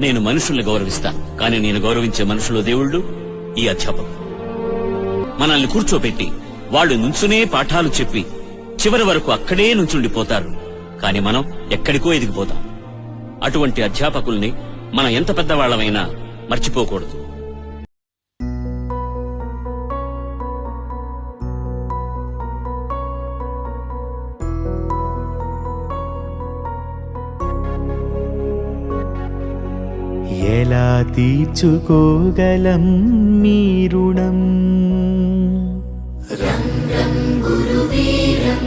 నేను మనుషుల్ని గౌరవిస్తాను, కానీ నేను గౌరవించే మనుషులు దేవుళ్ళు ఈ అధ్యాపకులు. మనల్ని కూర్చోబెట్టి వాళ్ళు నుంచునే పాఠాలు చెప్పి చివరి వరకు అక్కడే నుంచుండిపోతారు, కాని మనం ఎక్కడికో ఎదిగిపోతాం. అటువంటి అధ్యాపకుల్ని మనం ఎంత పెద్దవాళ్లమైనా మర్చిపోకూడదు. ఎలా తీర్చుకోగలం మీ రుణం? రం రం గురువీరం,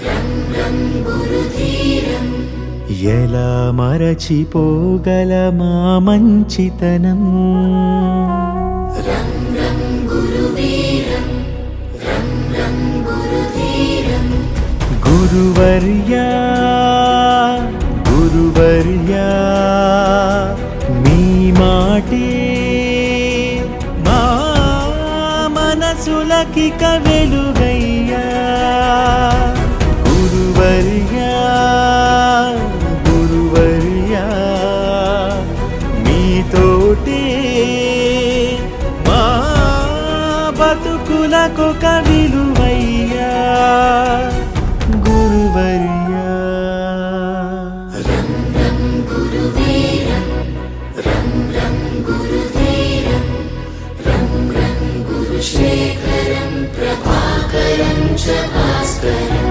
రం రం గురుధీరం. ఎలా మరచిపోగలమా మంచితనం? రం రం గురువీరం, రం రం గురుధీరం. గురువర్యా గురువర్యా, మీ మాటే మా మనసులకిక వెలుగయ్యా. గురువర్యా గురువర్యా, మీతోటే మా బతుకులకొక విలువయ్యా. గురువర్యా రం రం గురువీరం, రం రం గురుధీరం. రం రం గురుశేఖరం, ప్రభాకరం చ భాస్కరం.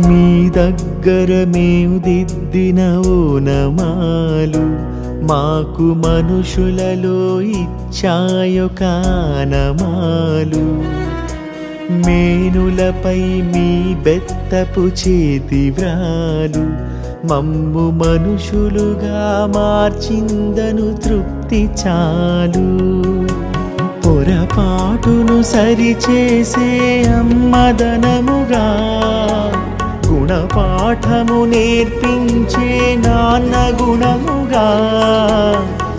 మీ దగ్గర మేము దిద్దిన ఓనమాలు మాకు మనుషులలో ఇచ్చాయొక ఆనమాలు. మేనులపై మీ బెత్తపు చేతి వ్రాలు మమ్ము మనుషులుగా మార్చిందను తృప్తి చాలు. పొరపాటును సరిచేసే అమ్మదనముగా గుణపాఠము నేర్పించే నాన్న గుణముగా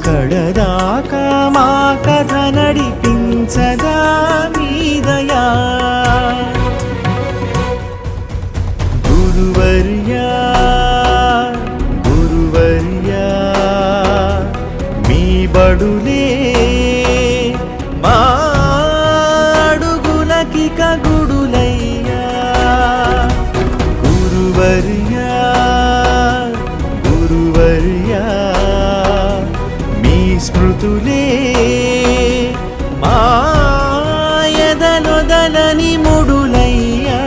కడదాకా మా కథ నడిపించదా మీ దయా. గురువర్యా గురువర్యా, మీ బడులే మా అడుగులకిక గుడులయ్యా. గురువర్యా గురువర్యా, మీ స్మృతులే మా ఎదలొదలని ముడులయ్యా.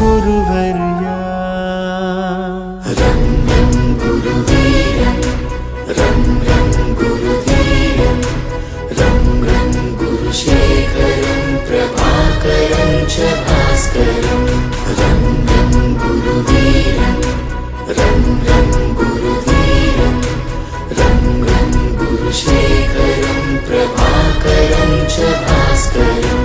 గురువర్యా రం రం గురువీరం, రం రం గురుధీరం. రం రం గురుశేఖరం, ప్రభాకరం చ భాస్కరం. రం రం గురువీరం, రం రం గురుధీరం. రం రం గురుశేఖరం, ప్రభాకరం చ భాస్కరం.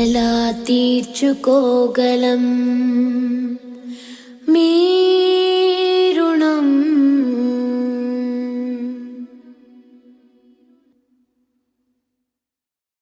ఎలా తీర్చుకోగలం మీ